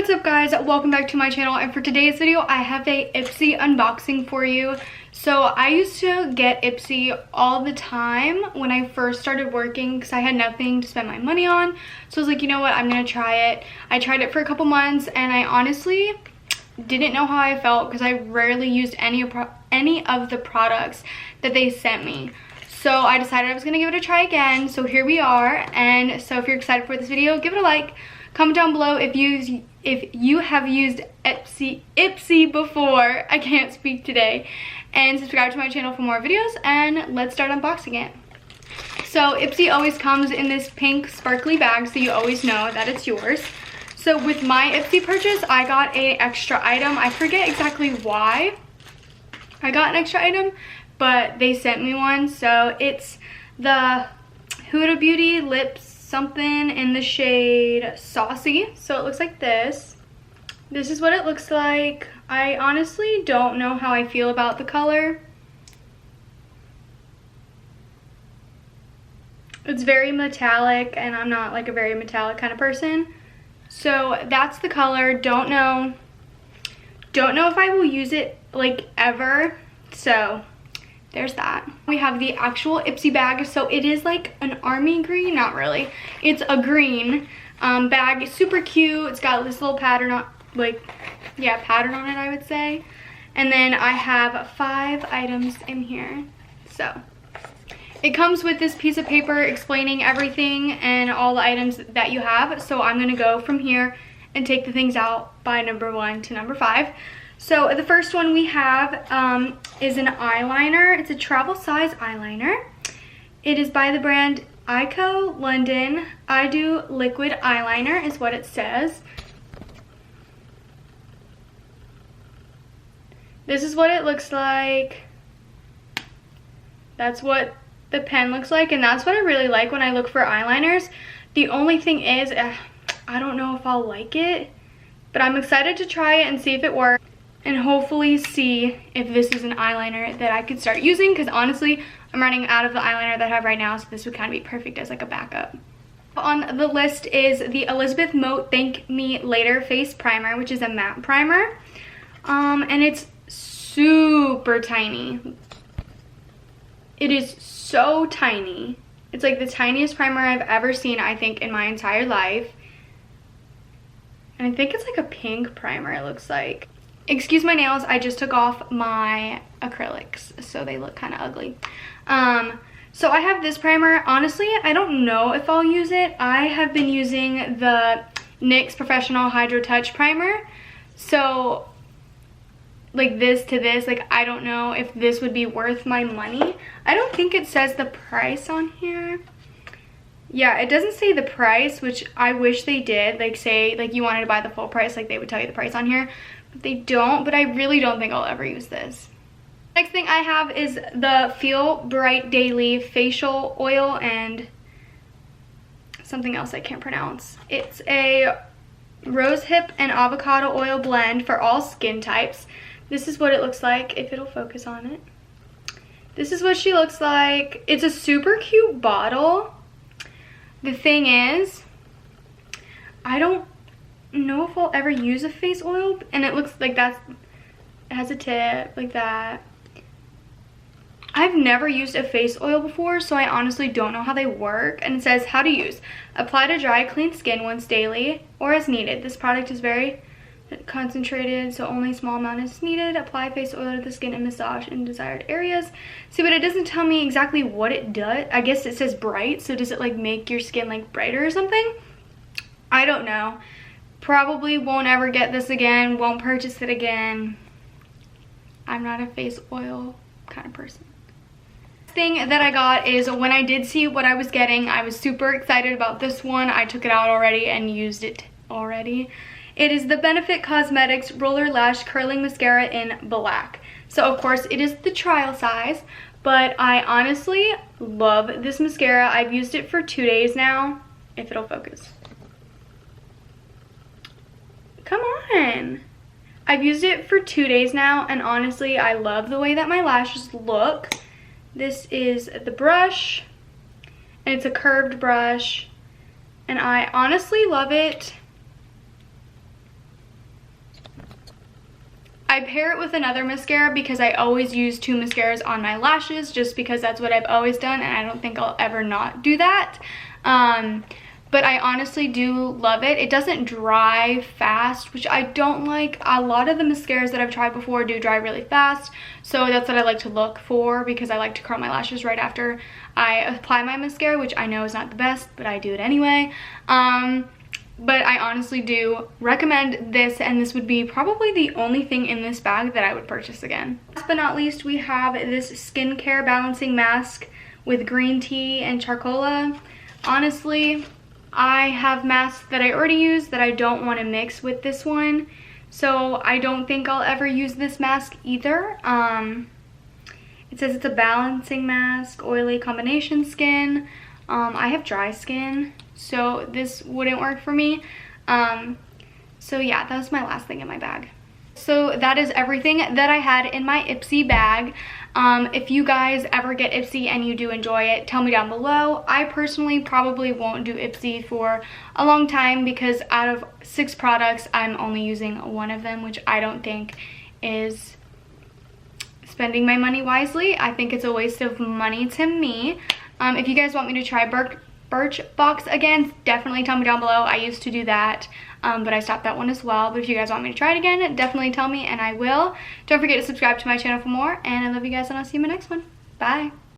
What's up guys, welcome back to my channel, and for today's video I have a Ipsy unboxing for you. So I used to get Ipsy all the time when I first started working because I had nothing to spend my money on. So I was like, you know what, I'm gonna try it. I tried it for a couple months and I honestly didn't know how I felt because I rarely used any of the products that they sent me. So I decided I was gonna give it a try again. So here we are, and so if you're excited for this video, give it a like. Comment down below if you have used Ipsy before. I can't speak today. And subscribe to my channel for more videos, and let's start unboxing it. So Ipsy always comes in this pink sparkly bag, so you always know that it's yours. So with my Ipsy purchase, I got an extra item. I forget exactly why I got an extra item, but they sent me one. So it's the Huda Beauty Lips something in the shade Saucy. So it looks like this. This is what it looks like. I honestly don't know how I feel about the color. It's very metallic, and I'm not like a very metallic kind of person. So that's the color. Don't know if I will use it like ever. So there's that. We have the actual Ipsy bag. So it is like an army green, not really. It's a green bag. It's super cute. It's got this little pattern on, pattern on it, I would say. And then I have 5 items in here. So it comes with this piece of paper explaining everything and all the items that you have. So I'm gonna go from here and take the things out by number 1 to number 5. So the first one we have is an eyeliner. It's a travel size eyeliner. It is by the brand Ico London. I Do Liquid Eyeliner is what it says. This is what it looks like. That's what the pen looks like, and that's what I really like when I look for eyeliners. The only thing is, I don't know if I'll like it, but I'm excited to try it and see if it works, and hopefully see if this is an eyeliner that I could start using, because honestly, I'm running out of the eyeliner that I have right now, so this would kind of be perfect as like a backup. On the list is the Elizabeth Moat Thank Me Later Face Primer, which is a matte primer, and it's super tiny. It is so tiny. It's like the tiniest primer I've ever seen, I think, in my entire life. And I think it's like a pink primer, it looks like. Excuse my nails, I just took off my acrylics, so they look kind of ugly. So I have this primer. Honestly, I don't know if I'll use it. I have been using the NYX Professional Hydro Touch Primer. So like this to this, like I don't know if this would be worth my money. I don't think it says the price on here. Yeah, it doesn't say the price, which I wish they did. Like say like you wanted to buy the full price, like they would tell you the price on here. But they don't, but I really don't think I'll ever use this. Next thing I have is the Feel Bright Daily Facial Oil and something else I can't pronounce. It's a rosehip and avocado oil blend for all skin types. This is what it looks like, if it'll focus on it. This is what she looks like. It's a super cute bottle. The thing is, I don't know if I'll ever use a face oil, and it looks like it has a tip like that. I've never used a face oil before, so I honestly don't know how they work. And it says how to use. Apply to dry, clean skin once daily or as needed. This product is very concentrated, so only a small amount is needed. Apply face oil to the skin and massage in desired areas. See, but it doesn't tell me exactly what it does. I guess it says bright, so does it like make your skin like brighter or something? I don't know. Probably won't ever get this again, won't purchase it again. I'm not a face oil kind of person. Thing that I got is when I did see what I was getting, I was super excited about this one. I took it out already and used it already. It is the Benefit Cosmetics Roller Lash Curling Mascara in black. So of course it is the trial size, but I honestly love this mascara. I've used it for 2 days now, if it'll focus. Come on. I've used it for 2 days now, and honestly I love the way that my lashes look. This is the brush, and it's a curved brush, and I honestly love it. I pair it with another mascara because I always use 2 mascaras on my lashes just because that's what I've always done, and I don't think I'll ever not do that. But I honestly do love it. It doesn't dry fast, which I don't like. A lot of the mascaras that I've tried before do dry really fast, so that's what I like to look for because I like to curl my lashes right after I apply my mascara, which I know is not the best, but I do it anyway. But I honestly do recommend this, and this would be probably the only thing in this bag that I would purchase again. Last but not least, we have this skincare balancing mask with green tea and charcoal. Honestly, I have masks that I already use that I don't want to mix with this one, so I don't think I'll ever use this mask either. It says it's a balancing mask, oily combination skin. I have dry skin, so this wouldn't work for me. So yeah, that was my last thing in my bag. So that is everything that I had in my Ipsy bag. If you guys ever get Ipsy and you do enjoy it, tell me down below. I personally probably won't do Ipsy for a long time because out of 6 products, I'm only using 1 of them, which I don't think is spending my money wisely. I think it's a waste of money to me. If you guys want me to try Birchbox again, definitely tell me down below. I used to do that, but I stopped that one as well. But if you guys want me to try it again, definitely tell me and I will. Don't forget to subscribe to my channel for more, and I love you guys, and I'll see you in my next one. Bye.